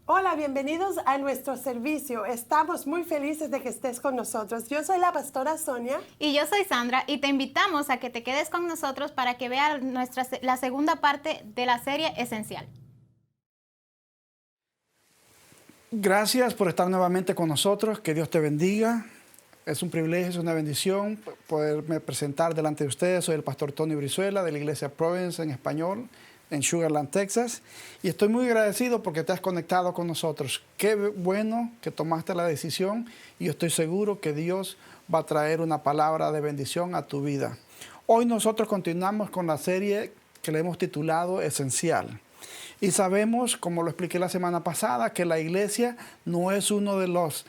Hola, bienvenidos a nuestro servicio. Estamos muy felices de que estés con nosotros. Yo soy la pastora Sonia. Y yo soy Sandra y te invitamos a que te quedes con nosotros para que veas la segunda parte de la serie Esencial. Gracias por estar nuevamente con nosotros. Que Dios te bendiga. Es un privilegio, es una bendición poderme presentar delante de ustedes. Soy el pastor Tony Brizuela de la iglesia Providence en español en Sugar Land, Texas. Y estoy muy agradecido porque te has conectado con nosotros. Qué bueno que tomaste la decisión y yo estoy seguro que Dios va a traer una palabra de bendición a tu vida. Hoy nosotros continuamos con la serie que le hemos titulado Esencial. Y sabemos, como lo expliqué la semana pasada, que la iglesia no es uno de los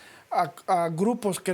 grupos que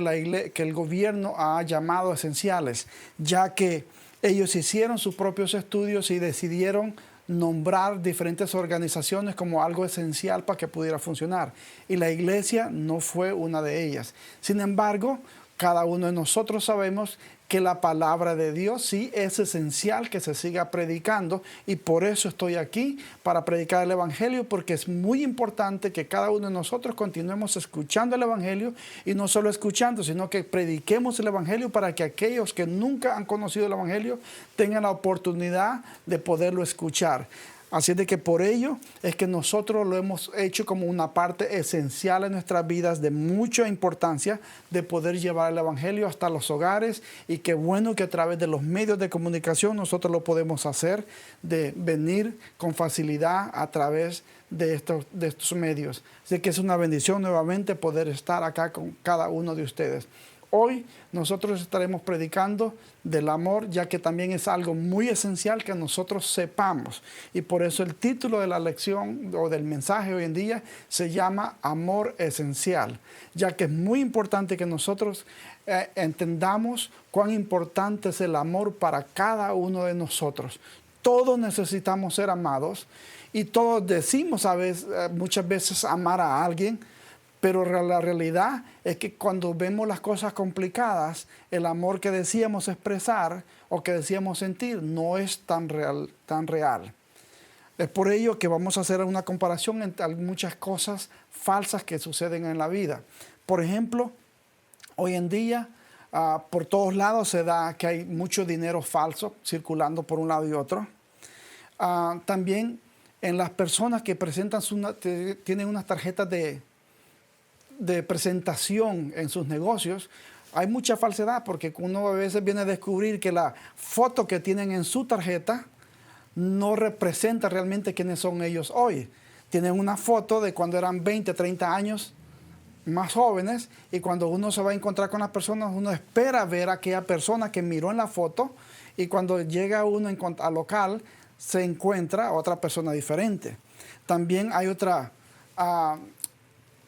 el gobierno ha llamado esenciales, ya que ellos hicieron sus propios estudios y decidieron nombrar diferentes organizaciones como algo esencial para que pudiera funcionar. Y la iglesia no fue una de ellas. Sin embargo, cada uno de nosotros sabemos que la palabra de Dios sí es esencial que se siga predicando, y por eso estoy aquí para predicar el Evangelio, porque es muy importante que cada uno de nosotros continuemos escuchando el Evangelio, y no solo escuchando, sino que prediquemos el Evangelio para que aquellos que nunca han conocido el Evangelio tengan la oportunidad de poderlo escuchar. Así de que por ello es que nosotros lo hemos hecho como una parte esencial en nuestras vidas, de mucha importancia, de poder llevar el Evangelio hasta los hogares. Y qué bueno que a través de los medios de comunicación nosotros lo podemos hacer, de venir con facilidad a través de estos medios. Así que es una bendición nuevamente poder estar acá con cada uno de ustedes. Hoy nosotros estaremos predicando del amor, ya que también es algo muy esencial que nosotros sepamos. Y por eso el título de la lección o del mensaje hoy en día se llama Amor Esencial, ya que es muy importante que nosotros entendamos cuán importante es el amor para cada uno de nosotros. Todos necesitamos ser amados y todos decimos muchas veces amar a alguien. Pero la realidad es que cuando vemos las cosas complicadas, el amor que decíamos expresar o que decíamos sentir no es tan real. Es por ello que vamos a hacer una comparación entre muchas cosas falsas que suceden en la vida. Por ejemplo, hoy en día, por todos lados se da que hay mucho dinero falso circulando por un lado y otro. También en las personas que presentan tienen unas tarjetas de presentación en sus negocios, hay mucha falsedad, porque uno a veces viene a descubrir que la foto que tienen en su tarjeta no representa realmente quiénes son ellos hoy. Tienen una foto de cuando eran 20, 30 años más jóvenes, y cuando uno se va a encontrar con las personas, uno espera ver a aquella persona que miró en la foto, y cuando llega uno al local se encuentra a otra persona diferente. También hay otra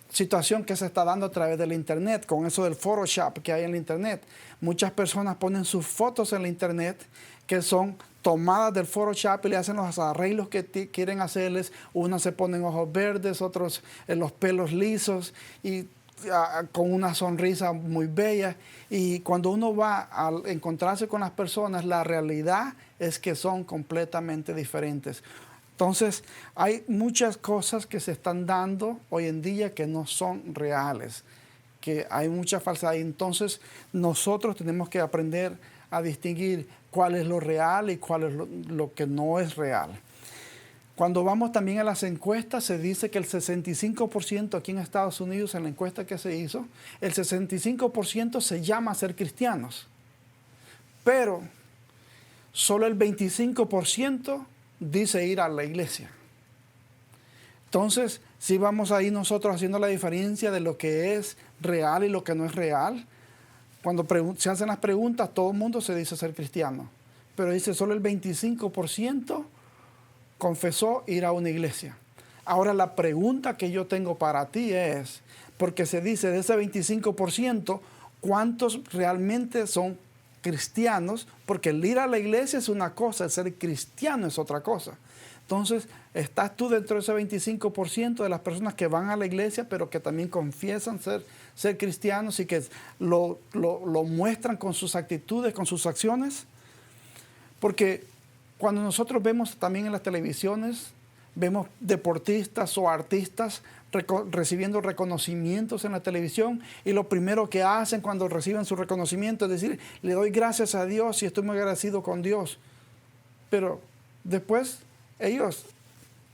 situación que se está dando a través del internet, con eso del Photoshop que hay en el internet. Muchas personas ponen sus fotos en el internet que son tomadas del Photoshop y le hacen los arreglos que quieren hacerles. Unos se ponen ojos verdes, otros los pelos lisos y con una sonrisa muy bella. Y cuando uno va a encontrarse con las personas, la realidad es que son completamente diferentes. Entonces, hay muchas cosas que se están dando hoy en día que no son reales, que hay mucha falsedad. Entonces, nosotros tenemos que aprender a distinguir cuál es lo real y cuál es lo que no es real. Cuando vamos también a las encuestas, se dice que el 65% aquí en Estados Unidos, en la encuesta que se hizo, el 65% se llama ser cristianos, pero solo el 25% dice ir a la iglesia. Entonces, si vamos ahí nosotros haciendo la diferencia de lo que es real y lo que no es real. Cuando se hacen las preguntas, todo el mundo se dice ser cristiano, pero dice solo el 25% confesó ir a una iglesia. Ahora la pregunta que yo tengo para ti es, porque se dice de ese 25%, ¿cuántos realmente son cristianos? Porque el ir a la iglesia es una cosa, el ser cristiano es otra cosa. Entonces, estás tú dentro de ese 25% de las personas que van a la iglesia, pero que también confiesan ser cristianos y que lo muestran con sus actitudes, con sus acciones. Porque cuando nosotros vemos también en las televisiones Vemos deportistas o artistas recibiendo reconocimientos en la televisión y lo primero que hacen cuando reciben su reconocimiento es decir, le doy gracias a Dios y estoy muy agradecido con Dios. Pero después ellos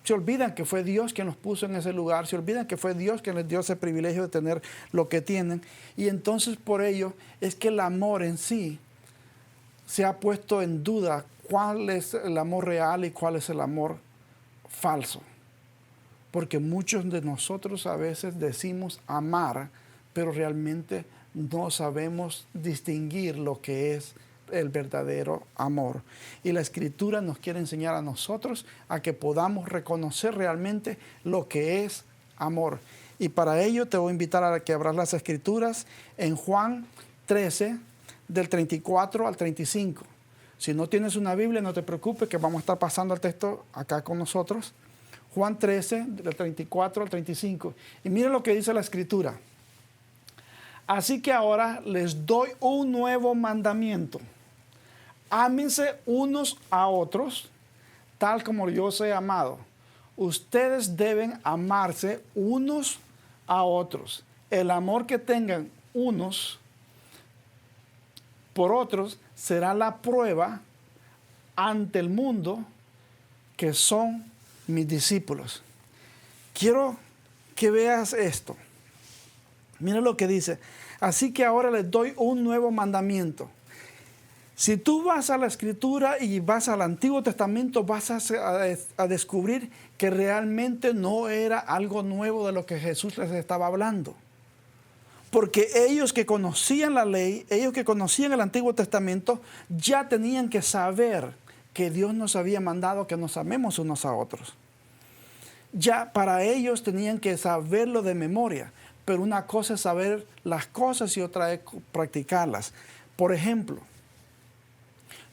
se olvidan que fue Dios quien los puso en ese lugar, se olvidan que fue Dios quien les dio ese privilegio de tener lo que tienen. Y entonces por ello es que el amor en sí se ha puesto en duda cuál es el amor real y cuál es el amor falso. Porque muchos de nosotros a veces decimos amar, pero realmente no sabemos distinguir lo que es el verdadero amor. Y la Escritura nos quiere enseñar a nosotros a que podamos reconocer realmente lo que es amor. Y para ello te voy a invitar a que abras las Escrituras en Juan 13, del 34 al 35. Si no tienes una Biblia, no te preocupes, que vamos a estar pasando el texto acá con nosotros. Juan 13, del 34 al 35. Y miren lo que dice la Escritura. Así que ahora les doy un nuevo mandamiento. Ámense unos a otros, tal como yo os he amado. Ustedes deben amarse unos a otros. El amor que tengan unos por otros será la prueba ante el mundo que son mis discípulos. Quiero que veas esto. Mira lo que dice. Así que ahora les doy un nuevo mandamiento. Si tú vas a la Escritura y vas al Antiguo Testamento, vas a descubrir que realmente no era algo nuevo de lo que Jesús les estaba hablando. Porque ellos que conocían la ley, ellos que conocían el Antiguo Testamento, ya tenían que saber que Dios nos había mandado que nos amemos unos a otros. Ya para ellos tenían que saberlo de memoria, pero una cosa es saber las cosas y otra es practicarlas. Por ejemplo,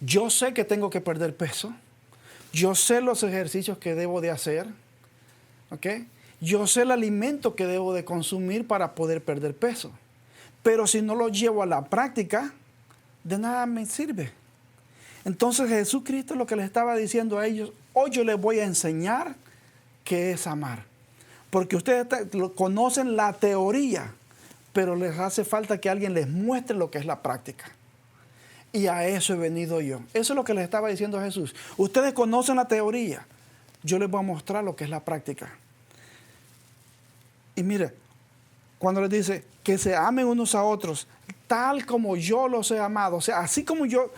yo sé que tengo que perder peso, yo sé los ejercicios que debo de hacer, ¿ok? Yo sé el alimento que debo de consumir para poder perder peso, pero si no lo llevo a la práctica, de nada me sirve. Entonces Jesucristo lo que les estaba diciendo a ellos, hoy yo les voy a enseñar qué es amar. Porque ustedes conocen la teoría, pero les hace falta que alguien les muestre lo que es la práctica. Y a eso he venido yo. Eso es lo que les estaba diciendo Jesús. Ustedes conocen la teoría, yo les voy a mostrar lo que es la práctica. Y mire, cuando les dice que se amen unos a otros, tal como yo los he amado, o sea, así como yo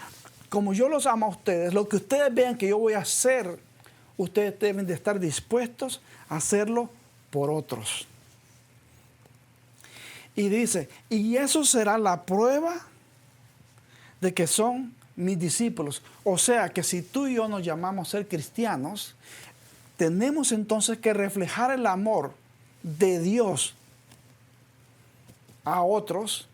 los amo a ustedes, lo que ustedes vean que yo voy a hacer, ustedes deben de estar dispuestos a hacerlo por otros. Y dice, y eso será la prueba de que son mis discípulos. O sea, que si tú y yo nos llamamos ser cristianos, tenemos entonces que reflejar el amor de Dios a otros,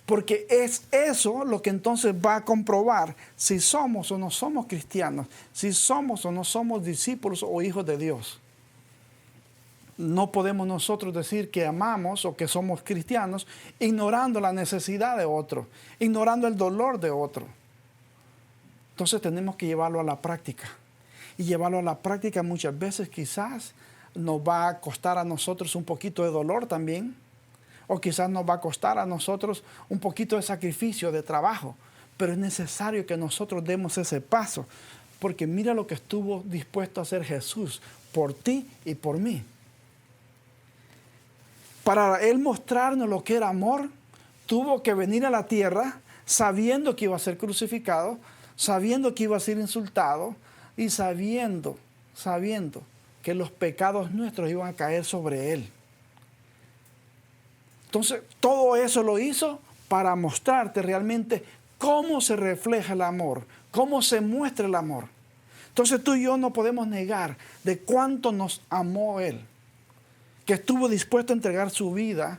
porque es eso lo que entonces va a comprobar si somos o no somos cristianos, si somos o no somos discípulos o hijos de Dios. No podemos nosotros decir que amamos o que somos cristianos ignorando la necesidad de otro, ignorando el dolor de otro. Entonces tenemos que llevarlo a la práctica. Y llevarlo a la práctica muchas veces quizás nos va a costar a nosotros un poquito de dolor también. O quizás nos va a costar a nosotros un poquito de sacrificio, de trabajo. Pero es necesario que nosotros demos ese paso. Porque mira lo que estuvo dispuesto a hacer Jesús por ti y por mí. Para Él mostrarnos lo que era amor, tuvo que venir a la tierra sabiendo que iba a ser crucificado, sabiendo que iba a ser insultado y sabiendo que los pecados nuestros iban a caer sobre Él. Entonces, todo eso lo hizo para mostrarte realmente cómo se refleja el amor, cómo se muestra el amor. Entonces tú y yo no podemos negar de cuánto nos amó Él, que estuvo dispuesto a entregar su vida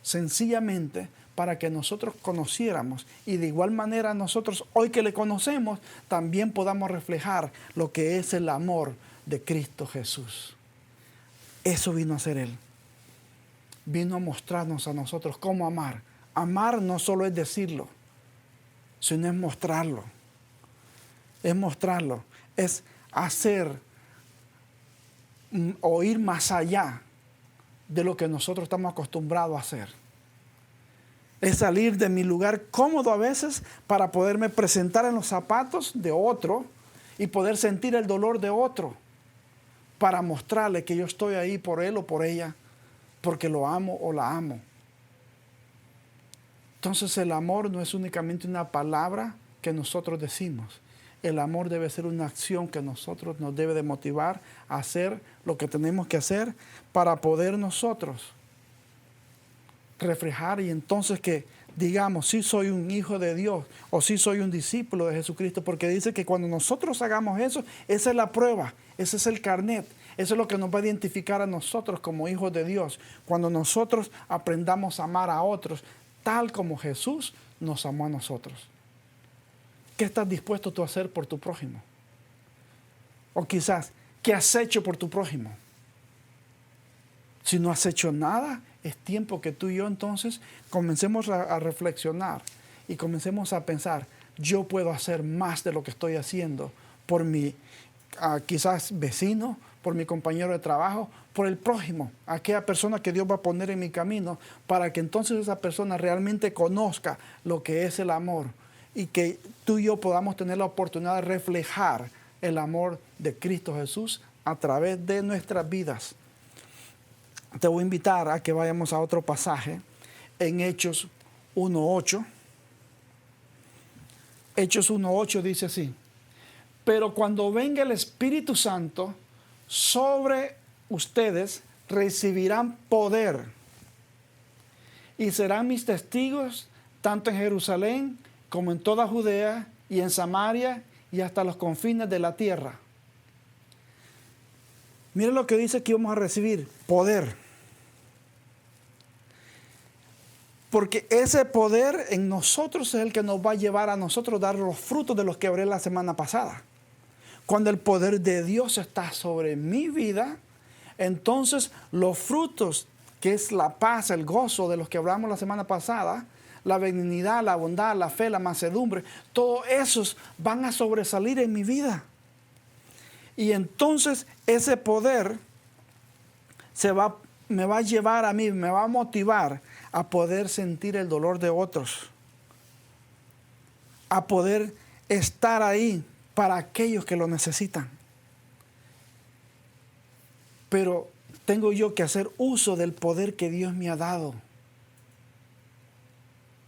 sencillamente para que nosotros conociéramos y de igual manera nosotros hoy que le conocemos también podamos reflejar lo que es el amor de Cristo Jesús. Eso vino a hacer Él. Vino a mostrarnos a nosotros cómo amar. Amar no solo es decirlo, sino es mostrarlo. Es mostrarlo. Es hacer o ir más allá de lo que nosotros estamos acostumbrados a hacer. Es salir de mi lugar cómodo a veces para poderme presentar en los zapatos de otro y poder sentir el dolor de otro, para mostrarle que yo estoy ahí por él o por ella, porque lo amo o la amo. Entonces el amor no es únicamente una palabra que nosotros decimos. El amor debe ser una acción que nosotros nos debe de motivar a hacer lo que tenemos que hacer para poder nosotros reflejar, y entonces que digamos, sí soy un hijo de Dios o sí soy un discípulo de Jesucristo, porque dice que cuando nosotros hagamos eso, esa es la prueba, ese es el carnet, eso es lo que nos va a identificar a nosotros como hijos de Dios, cuando nosotros aprendamos a amar a otros tal como Jesús nos amó a nosotros. ¿Qué estás dispuesto tú a hacer por tu prójimo? O quizás, ¿qué has hecho por tu prójimo? Si no has hecho nada, es tiempo que tú y yo entonces comencemos a reflexionar y comencemos a pensar, yo puedo hacer más de lo que estoy haciendo por mi quizás vecino, por mi compañero de trabajo, por el prójimo, aquella persona que Dios va a poner en mi camino, para que entonces esa persona realmente conozca lo que es el amor y que tú y yo podamos tener la oportunidad de reflejar el amor de Cristo Jesús a través de nuestras vidas. Te voy a invitar a que vayamos a otro pasaje en Hechos 1:8. Hechos 1:8 dice así: pero cuando venga el Espíritu Santo sobre ustedes, recibirán poder y serán mis testigos tanto en Jerusalén como en toda Judea y en Samaria y hasta los confines de la tierra. Miren lo que dice que vamos a recibir: poder. Porque ese poder en nosotros es el que nos va a llevar a nosotros a dar los frutos de los que hablé la semana pasada. Cuando el poder de Dios está sobre mi vida, entonces los frutos, que es la paz, el gozo de los que hablamos la semana pasada, la benignidad, la bondad, la fe, la mansedumbre, todos esos van a sobresalir en mi vida. Y entonces ese poder me va a llevar a mí, me va a motivar a poder sentir el dolor de otros, a poder estar ahí para aquellos que lo necesitan. Pero tengo yo que hacer uso del poder que Dios me ha dado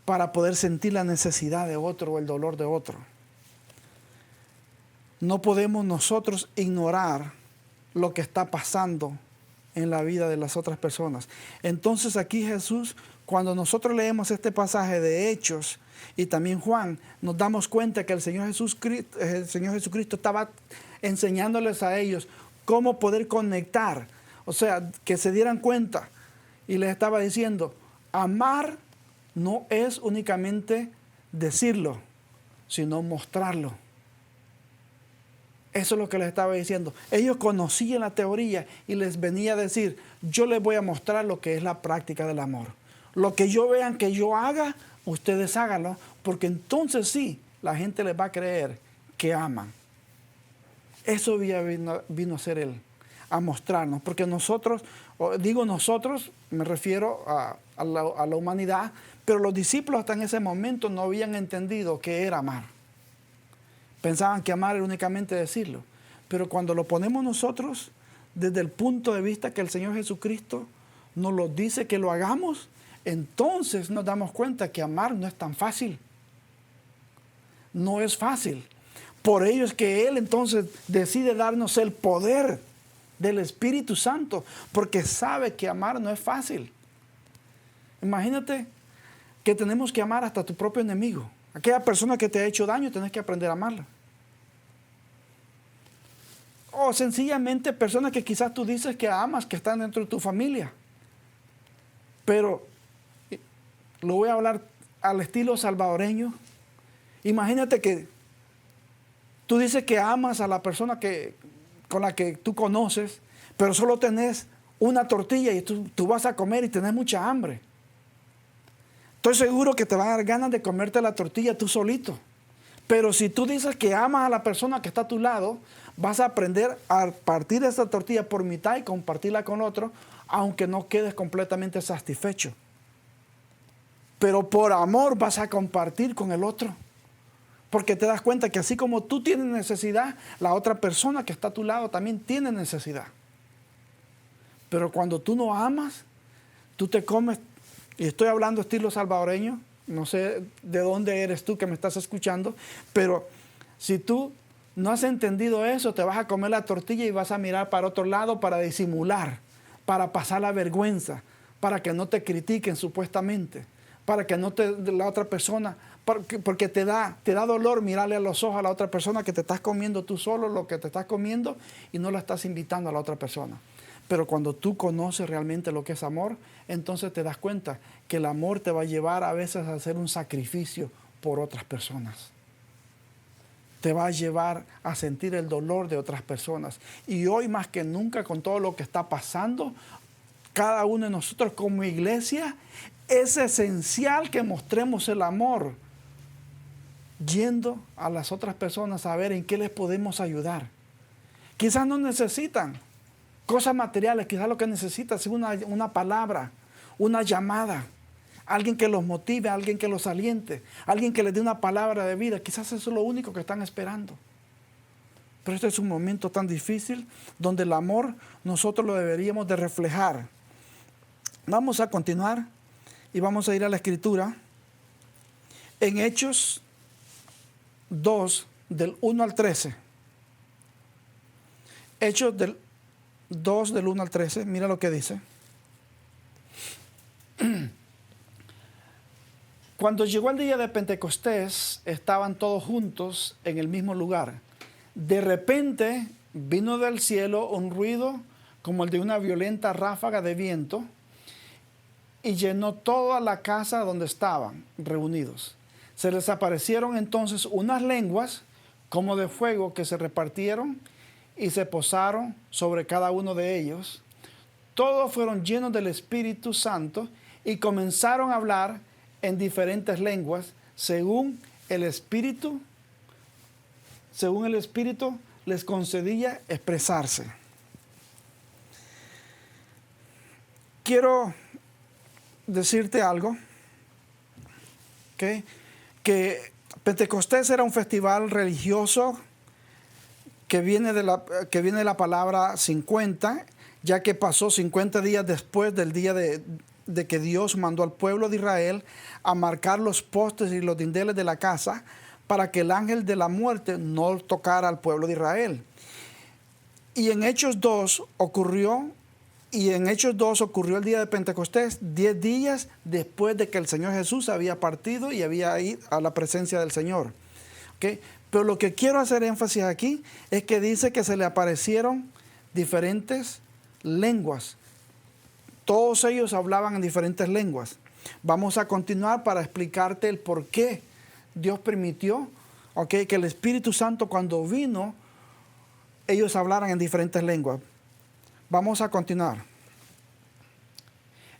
para poder sentir la necesidad de otro o el dolor de otro. No podemos nosotros ignorar lo que está pasando en la vida de las otras personas. Entonces aquí Jesús, cuando nosotros leemos este pasaje de Hechos y también Juan, nos damos cuenta que el Señor Jesucristo estaba enseñándoles a ellos cómo poder conectar, o sea, que se dieran cuenta, y les estaba diciendo, amar no es únicamente decirlo, sino mostrarlo. Eso es lo que les estaba diciendo. Ellos conocían la teoría y les venía a decir, yo les voy a mostrar lo que es la práctica del amor. Lo que yo vean que yo haga, ustedes háganlo, porque entonces sí, la gente les va a creer que aman. Eso vino a ser Él, a mostrarnos, porque nosotros, digo nosotros, me refiero a la humanidad, pero los discípulos hasta en ese momento no habían entendido qué era amar. Pensaban que amar era únicamente decirlo. Pero cuando lo ponemos nosotros, desde el punto de vista que el Señor Jesucristo nos lo dice que lo hagamos, entonces nos damos cuenta que amar no es tan fácil. No es fácil. Por ello es que Él entonces decide darnos el poder del Espíritu Santo, porque sabe que amar no es fácil. Imagínate que tenemos que amar hasta tu propio enemigo. Aquella persona que te ha hecho daño, tienes que aprender a amarla. O sencillamente personas que quizás tú dices que amas, que están dentro de tu familia. Pero lo voy a hablar al estilo salvadoreño. Imagínate que tú dices que amas a la persona con la que tú conoces, pero solo tenés una tortilla y tú vas a comer y tenés mucha hambre. Estoy seguro que te van a dar ganas de comerte la tortilla tú solito. Pero si tú dices que amas a la persona que está a tu lado, vas a aprender a partir esa tortilla por mitad y compartirla con otro, aunque no quedes completamente satisfecho. Pero por amor vas a compartir con el otro. Porque te das cuenta que así como tú tienes necesidad, la otra persona que está a tu lado también tiene necesidad. Pero cuando tú no amas, tú te comes, y estoy hablando estilo salvadoreño, no sé de dónde eres tú que me estás escuchando, pero si tú no has entendido eso, te vas a comer la tortilla y vas a mirar para otro lado para disimular, para pasar la vergüenza, para que no te critiquen supuestamente, para que no te, la otra persona, porque te da dolor mirarle a los ojos a la otra persona que te estás comiendo tú solo lo que te estás comiendo y no la estás invitando a la otra persona. Pero cuando tú conoces realmente lo que es amor, entonces te das cuenta que el amor te va a llevar a veces a hacer un sacrificio por otras personas. Te va a llevar a sentir el dolor de otras personas. Y hoy más que nunca, con todo lo que está pasando, cada uno de nosotros como iglesia, es esencial que mostremos el amor, yendo a las otras personas a ver en qué les podemos ayudar. Quizás no necesitan cosas materiales, quizás lo que necesitan es una palabra, una llamada, alguien que los motive, alguien que los aliente, alguien que les dé una palabra de vida. Quizás eso es lo único que están esperando. Pero este es un momento tan difícil donde el amor nosotros lo deberíamos de reflejar. Vamos a continuar y vamos a ir a la Escritura. En Hechos 2, del 1 al 13. Hechos 2, del 1 al 13. Mira lo que dice. Cuando llegó el día de Pentecostés, estaban todos juntos en el mismo lugar. De repente vino del cielo un ruido como el de una violenta ráfaga de viento y llenó toda la casa donde estaban reunidos. Se les aparecieron entonces unas lenguas como de fuego que se repartieron y se posaron sobre cada uno de ellos. Todos fueron llenos del Espíritu Santo y comenzaron a hablar en diferentes lenguas según el Espíritu les concedía expresarse. Quiero decirte algo, ¿okay? Que Pentecostés era un festival religioso que viene de la palabra 50, ya que pasó 50 días después del día de que Dios mandó al pueblo de Israel a marcar los postes y los dinteles de la casa para que el ángel de la muerte no tocara al pueblo de Israel. Y en Hechos 2 ocurrió el día de Pentecostés, 10 días después de que el Señor Jesús había partido y había ido a la presencia del Señor. ¿Okay? Pero lo que quiero hacer énfasis aquí es que dice que se le aparecieron diferentes lenguas. Todos ellos hablaban en diferentes lenguas. Vamos a continuar para explicarte el por qué Dios permitió, ¿okay?, que el Espíritu Santo cuando vino, ellos hablaran en diferentes lenguas. Vamos a continuar.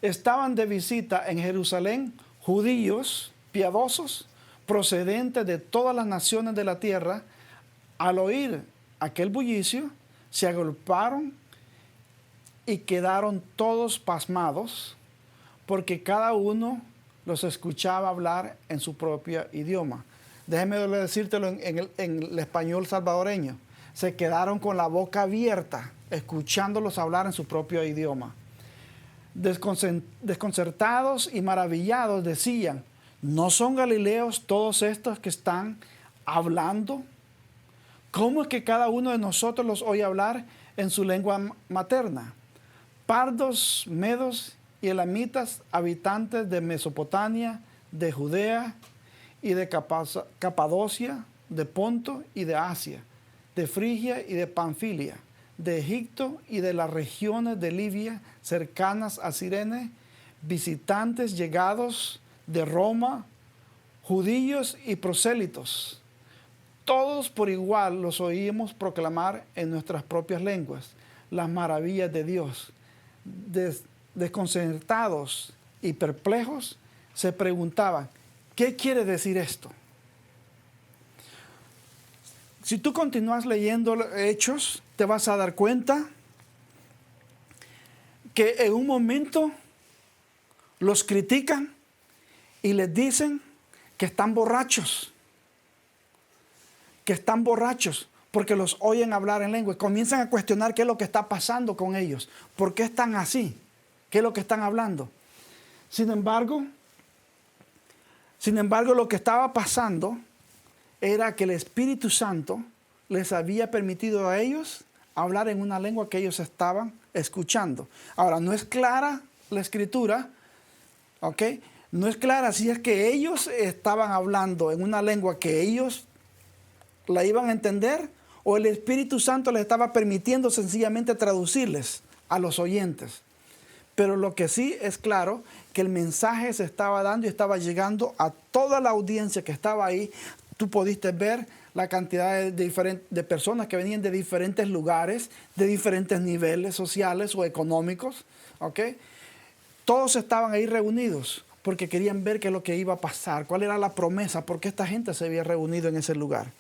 Estaban de visita en Jerusalén judíos piadosos procedentes de todas las naciones de la tierra. Al oír aquel bullicio, se agolparon y quedaron todos pasmados, porque cada uno los escuchaba hablar en su propio idioma. Déjeme decírtelo en el español salvadoreño. Se quedaron con la boca abierta, escuchándolos hablar en su propio idioma. Desconcertados y maravillados decían: ¿no son galileos todos estos que están hablando? ¿Cómo es que cada uno de nosotros los oye hablar en su lengua materna? Pardos, medos y elamitas, habitantes de Mesopotamia, de Judea y de Capadocia, de Ponto y de Asia, de Frigia y de Panfilia, de Egipto y de las regiones de Libia cercanas a Cirene, visitantes llegados de Roma, judíos y prosélitos. Todos por igual los oímos proclamar en nuestras propias lenguas las maravillas de Dios. Desconcertados y perplejos se preguntaban: ¿qué quiere decir esto? Si tú continúas leyendo Hechos, te vas a dar cuenta que en un momento los critican y les dicen que están borrachos. Que están borrachos porque los oyen hablar en lengua. Comienzan a cuestionar qué es lo que está pasando con ellos. ¿Por qué están así? ¿Qué es lo que están hablando? Sin embargo, lo que estaba pasando era que el Espíritu Santo les había permitido a ellos hablar en una lengua que ellos estaban escuchando. Ahora, no es clara la escritura, ¿ok? No es clara si es que ellos estaban hablando en una lengua que ellos la iban a entender o el Espíritu Santo les estaba permitiendo sencillamente traducirles a los oyentes. Pero lo que sí es claro, que el mensaje se estaba dando y estaba llegando a toda la audiencia que estaba ahí. Tú pudiste ver la cantidad de personas que venían de diferentes lugares, de diferentes niveles sociales o económicos, ¿ok? Todos estaban ahí reunidos porque querían ver qué es lo que iba a pasar, cuál era la promesa, por qué esta gente se había reunido en ese lugar.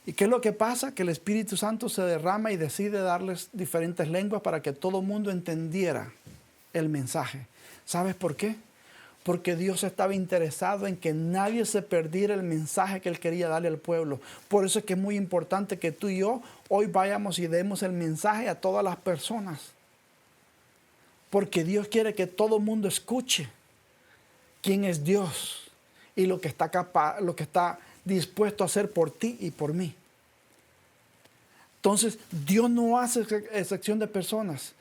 ¿Y qué es lo que pasa? Que el Espíritu Santo se derrama y decide darles diferentes lenguas para que todo el mundo entendiera el mensaje. ¿Sabes por qué? Porque Dios estaba interesado en que nadie se perdiera el mensaje que Él quería darle al pueblo. Por eso es que es muy importante que tú y yo hoy vayamos y demos el mensaje a todas las personas. Porque Dios quiere que todo el mundo escuche quién es Dios y lo que está capaz, lo que está dispuesto a hacer por ti y por mí. Entonces, Dios no hace excepción de personas.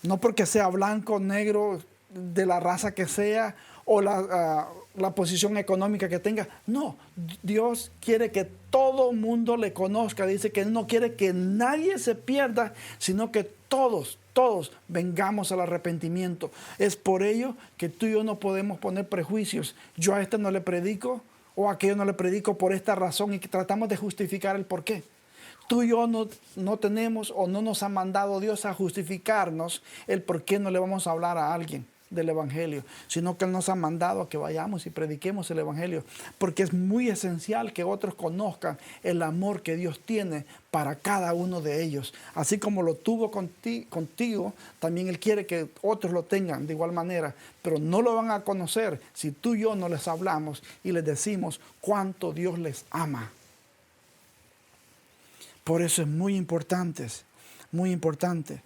No porque sea blanco, negro, de la raza que sea o la posición económica que tenga. No, Dios quiere que todo mundo le conozca. Dice que no quiere que nadie se pierda, sino que todos vengamos al arrepentimiento. Es por ello que tú y yo no podemos poner prejuicios. Yo a este no le predico o a aquello no le predico por esta razón y que tratamos de justificar el por qué. Tú y yo no tenemos o no nos ha mandado Dios a justificarnos el por qué no le vamos a hablar a alguien del Evangelio, sino que Él nos ha mandado a que vayamos y prediquemos el Evangelio, porque es muy esencial que otros conozcan el amor que Dios tiene para cada uno de ellos. Así como lo tuvo contigo, también Él quiere que otros lo tengan de igual manera, pero no lo van a conocer si tú y yo no les hablamos y les decimos cuánto Dios les ama. Por eso es muy importante, muy importante.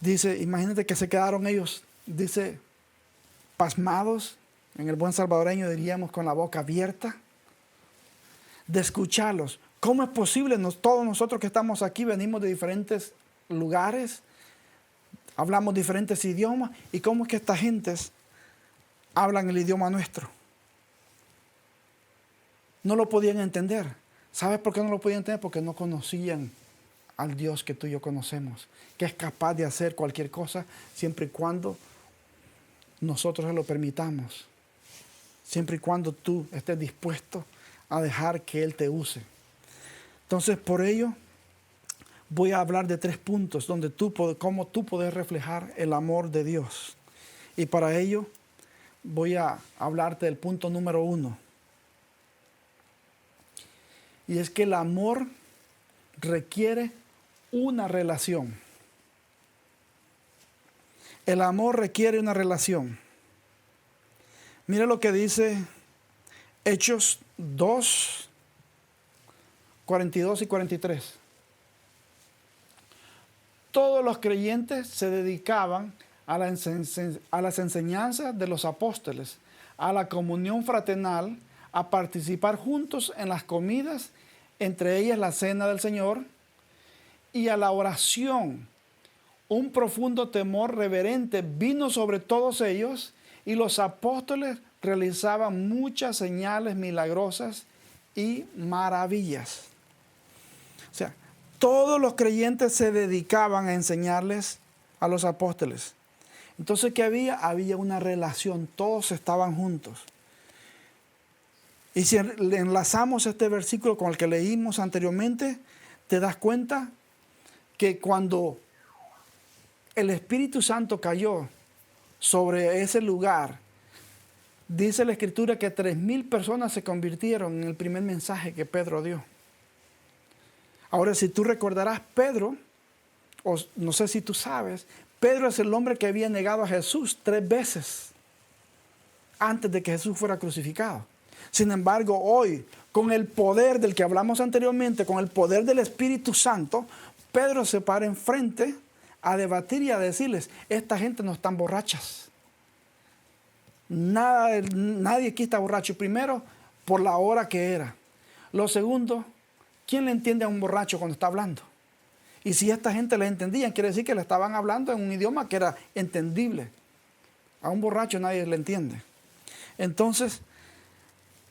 Dice, imagínate que se quedaron ellos, dice, pasmados, en el buen salvadoreño diríamos con la boca abierta, de escucharlos. ¿Cómo es posible? Todos nosotros que estamos aquí venimos de diferentes lugares, hablamos diferentes idiomas, ¿y cómo es que estas gentes hablan el idioma nuestro? No lo podían entender. ¿Sabes por qué no lo podían entender? Porque no conocían al Dios que tú y yo conocemos, que es capaz de hacer cualquier cosa siempre y cuando nosotros se lo permitamos, siempre y cuando tú estés dispuesto a dejar que Él te use. Entonces, por ello, voy a hablar de 3 puntos donde cómo tú puedes reflejar el amor de Dios. Y para ello, voy a hablarte del punto número 1. Y es que el amor requiere una relación. El amor requiere una relación. Mira lo que dice Hechos 2, 42 y 43. Todos los creyentes se dedicaban a las enseñanzas de los apóstoles, a la comunión fraternal, a participar juntos en las comidas, entre ellas la cena del Señor, y a la oración. Un profundo temor reverente vino sobre todos ellos, y los apóstoles realizaban muchas señales milagrosas y maravillas. O sea, todos los creyentes se dedicaban a enseñarles a los apóstoles. Entonces, ¿qué había? Había una relación, todos estaban juntos. Y si enlazamos este versículo con el que leímos anteriormente, te das cuenta que cuando el Espíritu Santo cayó sobre ese lugar, dice la Escritura que 3,000 personas se convirtieron en el primer mensaje que Pedro dio. Ahora, si tú recordarás, Pedro, o no sé si tú sabes, Pedro es el hombre que había negado a Jesús 3 veces antes de que Jesús fuera crucificado. Sin embargo, hoy, con el poder del que hablamos anteriormente, con el poder del Espíritu Santo, Pedro se para enfrente a debatir y a decirles, esta gente no están borrachas. Nadie aquí está borracho. Primero, por la hora que era. Lo segundo, ¿quién le entiende a un borracho cuando está hablando? Y si esta gente le entendía, quiere decir que le estaban hablando en un idioma que era entendible. A un borracho nadie le entiende. Entonces,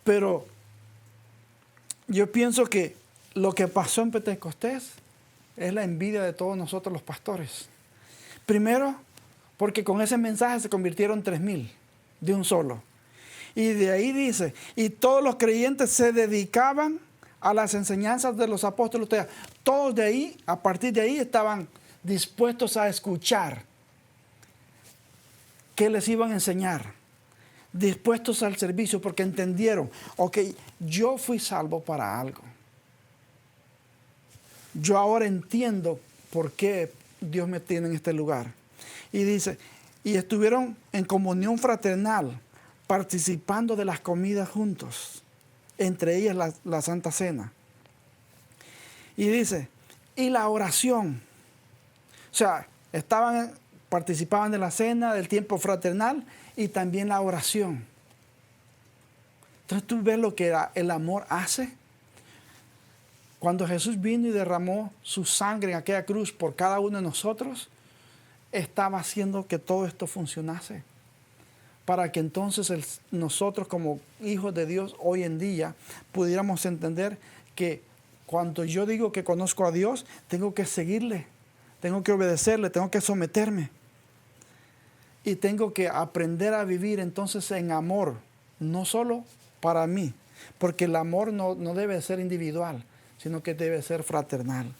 pero yo pienso que lo que pasó en Pentecostés es la envidia de todos nosotros los pastores. Primero, porque con ese mensaje se convirtieron 3,000 de un solo. Y de ahí dice, y todos los creyentes se dedicaban a las enseñanzas de los apóstoles. Todos de ahí, a partir de ahí, estaban dispuestos a escuchar qué les iban a enseñar, dispuestos al servicio, porque entendieron, ok, yo fui salvo para algo. Yo ahora entiendo por qué Dios me tiene en este lugar. Y dice, y estuvieron en comunión fraternal, participando de las comidas juntos, entre ellas la Santa Cena. Y dice, y la oración. O sea, participaban de la cena, del tiempo fraternal y también la oración. Entonces tú ves lo que el amor hace. Cuando Jesús vino y derramó su sangre en aquella cruz por cada uno de nosotros, estaba haciendo que todo esto funcionase. Para que entonces nosotros como hijos de Dios hoy en día pudiéramos entender que cuando yo digo que conozco a Dios, tengo que seguirle, tengo que obedecerle, tengo que someterme. Y tengo que aprender a vivir entonces en amor, no solo para mí, porque el amor no debe ser individual, sino que debe ser fraternal.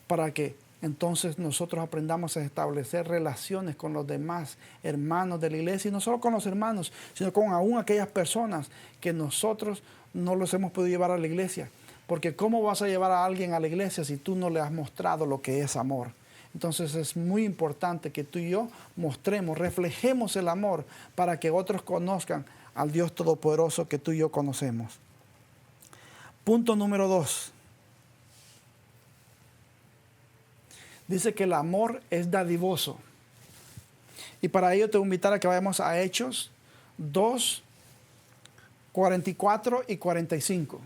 Para que entonces nosotros aprendamos a establecer relaciones con los demás hermanos de la iglesia, y no solo con los hermanos, sino con aún aquellas personas que nosotros no los hemos podido llevar a la iglesia. Porque ¿cómo vas a llevar a alguien a la iglesia si tú no le has mostrado lo que es amor? Entonces es muy importante que tú y yo mostremos, reflejemos el amor para que otros conozcan al Dios Todopoderoso que tú y yo conocemos. Punto número 2. Dice que el amor es dadivoso. Y para ello te voy a invitar a que vayamos a Hechos 2, 44 y 45.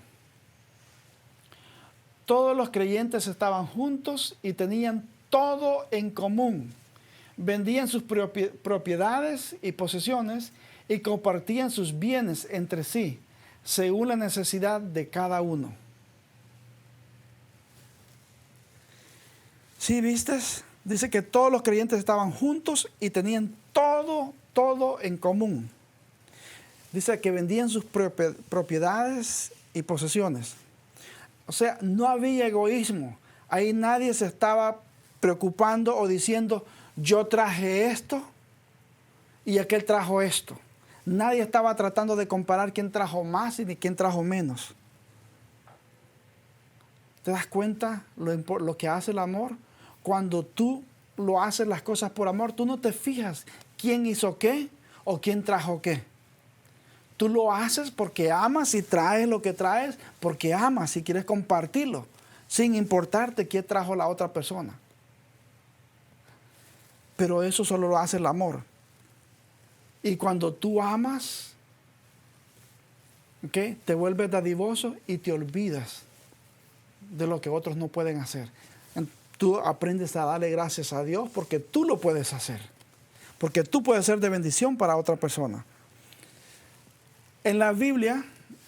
Todos los creyentes estaban juntos y tenían todo en común. Vendían sus propiedades y posesiones y compartían sus bienes entre sí, según la necesidad de cada uno. ¿Sí viste? Dice que todos los creyentes estaban juntos y tenían todo en común. Dice que vendían sus propiedades y posesiones. O sea, no había egoísmo. Ahí nadie se estaba preocupando o diciendo, yo traje esto y aquel trajo esto. Nadie estaba tratando de comparar quién trajo más y quién trajo menos. ¿Te das cuenta lo que hace el amor? Cuando tú lo haces las cosas por amor, tú no te fijas quién hizo qué o quién trajo qué. Tú lo haces porque amas y traes lo que traes porque amas y quieres compartirlo, sin importarte qué trajo la otra persona. Pero eso solo lo hace el amor. Y cuando tú amas, ¿okay?, te vuelves dadivoso y te olvidas de lo que otros no pueden hacer. Tú aprendes a darle gracias a Dios porque tú lo puedes hacer. Porque tú puedes ser de bendición para otra persona. En la Biblia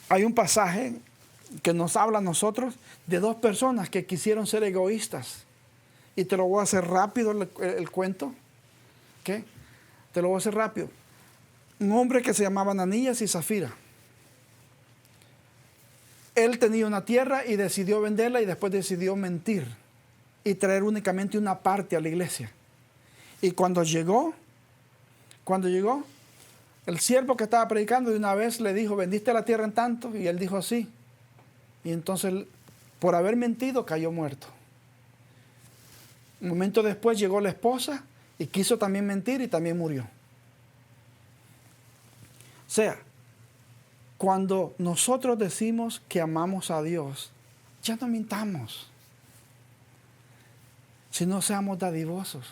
hay un pasaje que nos habla a nosotros de 2 personas que quisieron ser egoístas. Y te lo voy a hacer rápido el cuento. ¿Okay? Te lo voy a hacer rápido. Un hombre que se llamaba Ananías y Zafira. Él tenía una tierra y decidió venderla y después decidió mentir y traer únicamente una parte a la iglesia. Y cuando llegó, el siervo que estaba predicando de una vez le dijo, ¿vendiste la tierra en tanto? Y él dijo, sí. Y entonces por haber mentido, cayó muerto. Un momento después llegó la esposa y quiso también mentir y también murió. O sea, cuando nosotros decimos que amamos a Dios, ya no mintamos, sino seamos dadivosos.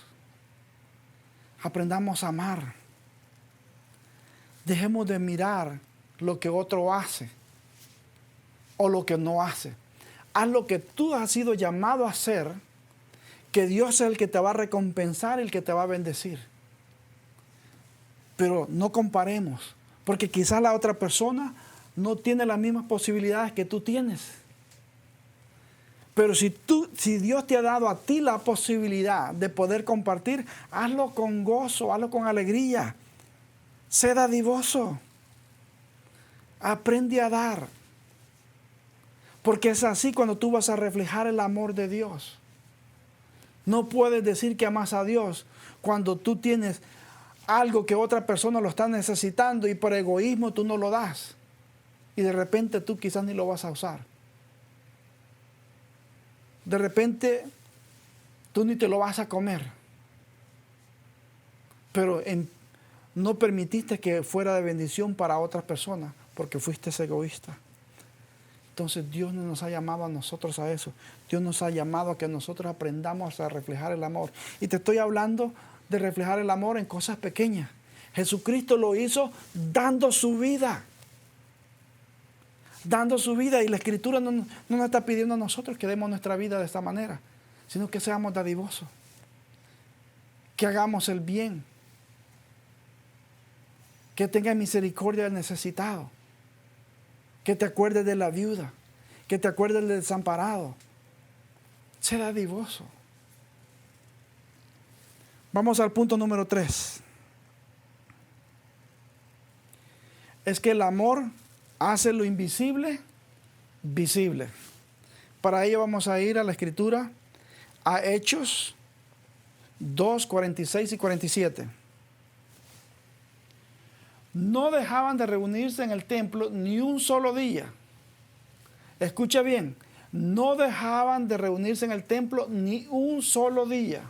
Aprendamos a amar. Dejemos de mirar lo que otro hace o lo que no hace. Haz lo que tú has sido llamado a hacer, que Dios es el que te va a recompensar, el que te va a bendecir. Pero no comparemos, porque quizás la otra persona no tiene las mismas posibilidades que tú tienes. Pero si Dios te ha dado a ti la posibilidad de poder compartir, hazlo con gozo, hazlo con alegría. Sé dadivoso. Aprende a dar. Porque es así cuando tú vas a reflejar el amor de Dios. No puedes decir que amas a Dios cuando tú tienes algo que otra persona lo está necesitando y por egoísmo tú no lo das. Y de repente tú quizás ni lo vas a usar. De repente tú ni te lo vas a comer. Pero no permitiste que fuera de bendición para otras personas porque fuiste egoísta. Entonces Dios no nos ha llamado a nosotros a eso. Dios nos ha llamado a que nosotros aprendamos a reflejar el amor. Y te estoy hablando de reflejar el amor en cosas pequeñas. Jesucristo lo hizo dando su vida. Dando su vida. Y la Escritura no nos está pidiendo a nosotros que demos nuestra vida de esta manera, sino que seamos dadivosos. Que hagamos el bien. Que tenga misericordia del necesitado. Que te acuerdes de la viuda. Que te acuerdes del desamparado. Sé dadivoso. Vamos al punto número 3. Es que el amor hace lo invisible visible. Para ello vamos a ir a la Escritura, a Hechos 2, 46 y 47. No dejaban de reunirse en el templo ni un solo día. Escucha bien, no dejaban de reunirse en el templo ni un solo día.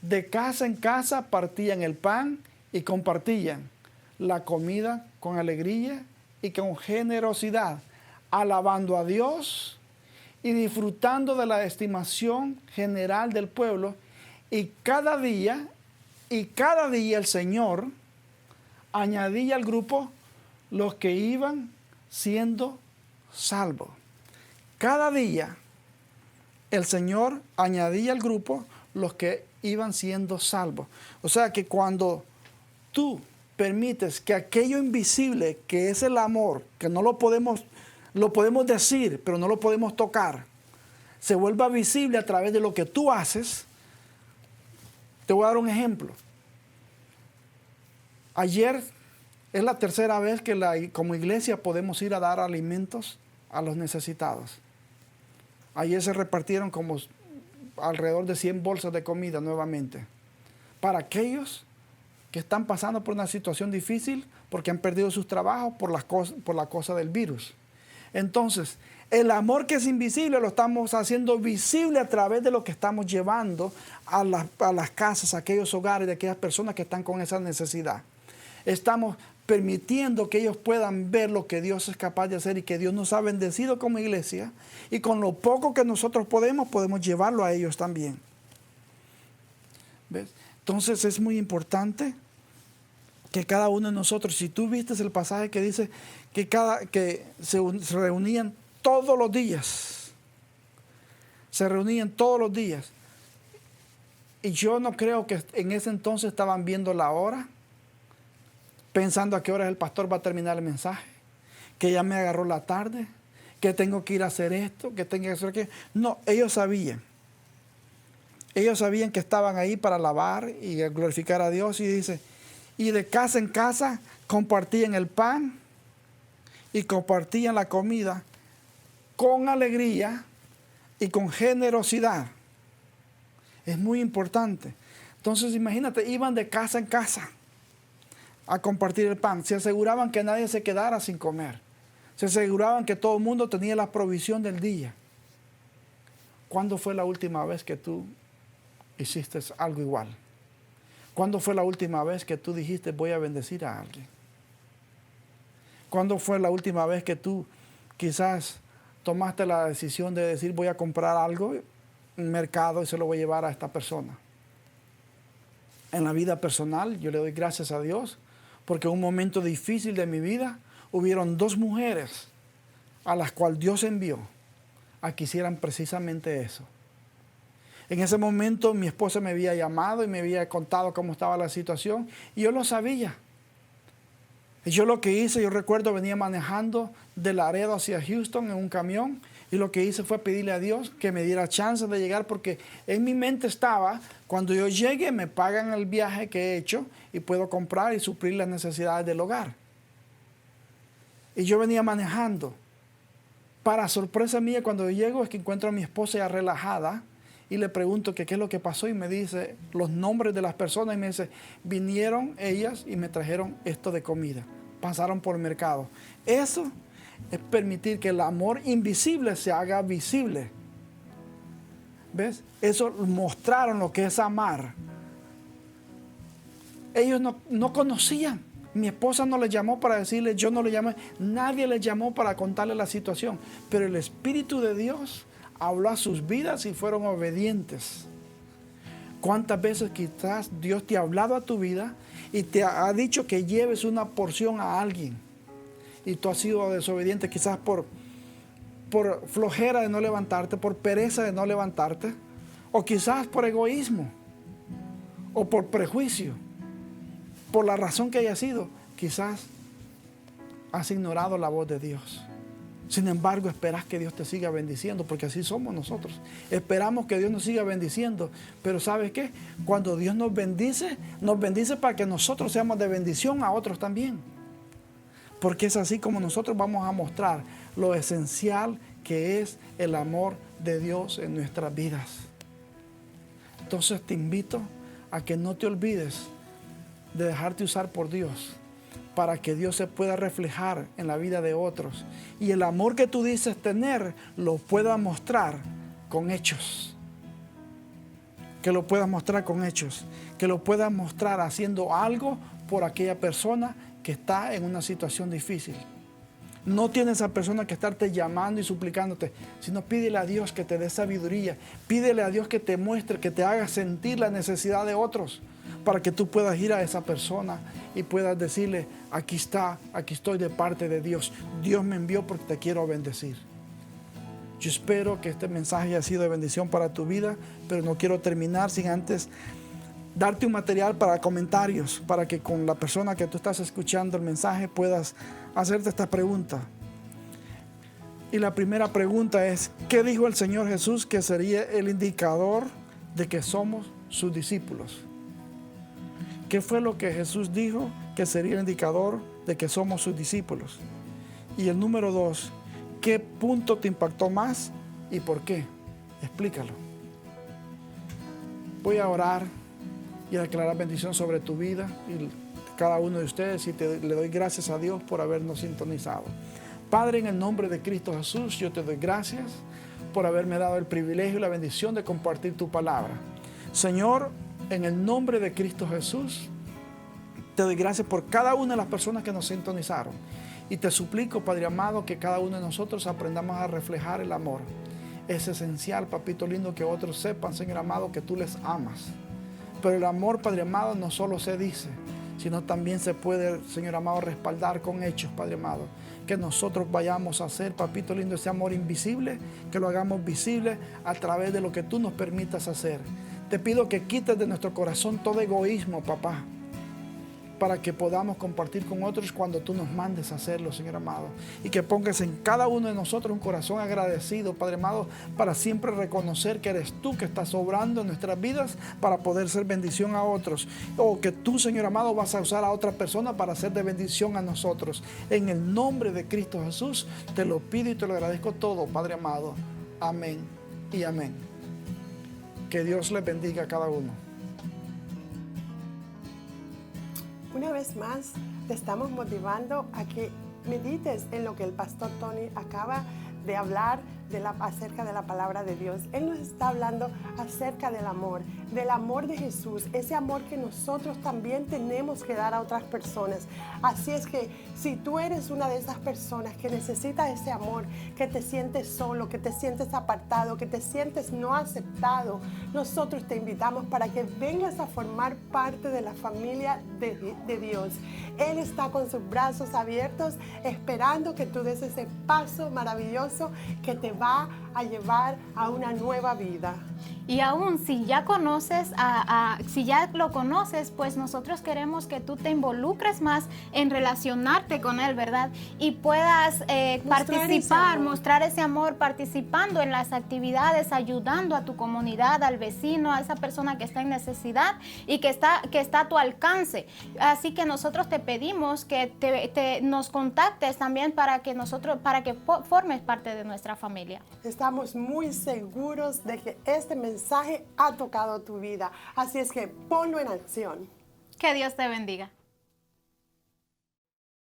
De casa en casa partían el pan y compartían la comida con alegría y con generosidad, alabando a Dios y disfrutando de la estimación general del pueblo. Y cada día el Señor añadía al grupo los que iban siendo salvos. Cada día el Señor añadía al grupo los que iban siendo salvos. O sea que cuando tú permites que aquello invisible, que es el amor, que no lo podemos decir, pero no lo podemos tocar, se vuelva visible a través de lo que tú haces. Te voy a dar un ejemplo. Ayer es la tercera vez que como iglesia podemos ir a dar alimentos a los necesitados. Ayer se repartieron como alrededor de 100 bolsas de comida nuevamente para aquellos que están pasando por una situación difícil porque han perdido sus trabajos por la cosa del virus. Entonces, el amor que es invisible lo estamos haciendo visible a través de lo que estamos llevando a las casas, a aquellos hogares de aquellas personas que están con esa necesidad. Estamos permitiendo que ellos puedan ver lo que Dios es capaz de hacer y que Dios nos ha bendecido como iglesia, y con lo poco que nosotros podemos llevarlo a ellos también. ¿Ves? Entonces es muy importante que cada uno de nosotros, si tú viste el pasaje que dice que se reunían todos los días, y yo no creo que en ese entonces estaban viendo la hora, pensando a qué hora el pastor va a terminar el mensaje, que ya me agarró la tarde, que tengo que ir a hacer esto, que tengo que hacer aquello. No, ellos sabían. Ellos sabían que estaban ahí para alabar y glorificar a Dios. Y dice, y de casa en casa compartían el pan y compartían la comida con alegría y con generosidad. Es muy importante. Entonces imagínate, iban de casa en casa a compartir el pan. Se aseguraban que nadie se quedara sin comer. Se aseguraban que todo el mundo tenía la provisión del día. ¿cuándo fue la última vez que tú hiciste algo igual? ¿Cuándo fue la última vez que tú dijiste voy a bendecir a alguien? ¿Cuándo fue la última vez que tú quizás tomaste la decisión de decir voy a comprar algo en un mercado y se lo voy a llevar a esta persona? En la vida personal yo le doy gracias a Dios porque en un momento difícil de mi vida hubieron 2 mujeres a las cuales Dios envió a que hicieran precisamente eso. En ese momento mi esposa me había llamado y me había contado cómo estaba la situación y yo lo sabía. Y yo lo que hice, yo recuerdo venía manejando de Laredo hacia Houston en un camión y lo que hice fue pedirle a Dios que me diera chance de llegar porque en mi mente estaba, cuando yo llegue me pagan el viaje que he hecho y puedo comprar y suplir las necesidades del hogar. Y yo venía manejando. Para sorpresa mía, cuando yo llego es que encuentro a mi esposa ya relajada y le pregunto que qué es lo que pasó y me dice los nombres de las personas y me dice, vinieron ellas y me trajeron esto de comida, pasaron por el mercado. Eso es permitir que el amor invisible se haga visible. ¿Ves? Eso mostraron lo que es amar. Ellos no conocían. Mi esposa no le llamó para decirle, yo no le llamé, nadie le llamó para contarle la situación, pero el Espíritu de Dios habló a sus vidas y fueron obedientes. ¿Cuántas veces quizás Dios te ha hablado a tu vida y te ha dicho que lleves una porción a alguien y tú has sido desobediente quizás por flojera de no levantarte, por pereza de no levantarte, o quizás por egoísmo o por prejuicio? Por la razón que haya sido, quizás has ignorado la voz de Dios. Sin embargo, esperas que Dios te siga bendiciendo, porque así somos nosotros. Esperamos que Dios nos siga bendiciendo, pero ¿sabes qué? Cuando Dios nos bendice para que nosotros seamos de bendición a otros también. Porque es así como nosotros vamos a mostrar lo esencial que es el amor de Dios en nuestras vidas. Entonces te invito a que no te olvides de dejarte usar por Dios para que Dios se pueda reflejar en la vida de otros y el amor que tú dices tener lo puedas mostrar con hechos, que lo puedas mostrar con hechos, que lo puedas mostrar haciendo algo por aquella persona que está en una situación difícil. No tienes a esa persona que estarte llamando y suplicándote, sino pídele a Dios que te dé sabiduría, pídele a Dios que te muestre, que te haga sentir la necesidad de otros, para que tú puedas ir a esa persona y puedas decirle, aquí estoy de parte de Dios. Dios me envió porque te quiero bendecir. Yo espero que este mensaje haya sido de bendición para tu vida, pero no quiero terminar sin antes darte un material para comentarios, para que con la persona que tú estás escuchando el mensaje puedas hacerte esta pregunta. Y la primera pregunta es, ¿qué dijo el Señor Jesús que sería el indicador de que somos sus discípulos? ¿Qué fue lo que Jesús dijo que sería el indicador de que somos sus discípulos? Y el número 2, ¿qué punto te impactó más y por qué? Explícalo. Voy a orar y a declarar bendición sobre tu vida y cada uno de ustedes y le doy gracias a Dios por habernos sintonizado. Padre, en el nombre de Cristo Jesús, yo te doy gracias por haberme dado el privilegio y la bendición de compartir tu palabra. Señor, en el nombre de Cristo Jesús, te doy gracias por cada una de las personas que nos sintonizaron. Y te suplico, Padre amado, que cada uno de nosotros aprendamos a reflejar el amor. Es esencial, papito lindo, que otros sepan, Señor amado, que tú les amas. Pero el amor, Padre amado, no solo se dice, sino también se puede, Señor amado, respaldar con hechos, Padre amado. Que nosotros vayamos a hacer, papito lindo, ese amor invisible, que lo hagamos visible a través de lo que tú nos permitas hacer. Te pido que quites de nuestro corazón todo egoísmo, papá, para que podamos compartir con otros cuando tú nos mandes a hacerlo, Señor amado. Y que pongas en cada uno de nosotros un corazón agradecido, Padre amado, para siempre reconocer que eres tú que estás obrando en nuestras vidas para poder ser bendición a otros. O que tú, Señor amado, vas a usar a otra persona para ser de bendición a nosotros. En el nombre de Cristo Jesús, te lo pido y te lo agradezco todo, Padre amado. Amén y amén. Que Dios les bendiga a cada uno. Una vez más, te estamos motivando a que medites en lo que el pastor Tony acaba de hablar acerca de la palabra de Dios. Él nos está hablando acerca del amor de Jesús, ese amor que nosotros también tenemos que dar a otras personas. Así es que si tú eres una de esas personas que necesita ese amor, que te sientes solo, que te sientes apartado, que te sientes no aceptado, nosotros te invitamos para que vengas a formar parte de la familia de Dios. Él está con sus brazos abiertos esperando que tú des ese paso maravilloso que te va a llevar a una nueva vida. Y aún si ya conoces, si ya lo conoces, pues nosotros queremos que tú te involucres más en relacionarte con Él, ¿verdad? Y puedas mostrar ese amor participando en las actividades, ayudando a tu comunidad, al vecino, a esa persona que está en necesidad y que está a tu alcance. Así que nosotros te pedimos que nos contactes también para que formes parte de nuestra familia. Estamos muy seguros de que este mensaje ha tocado tu vida. Así es que ponlo en acción. Que Dios te bendiga.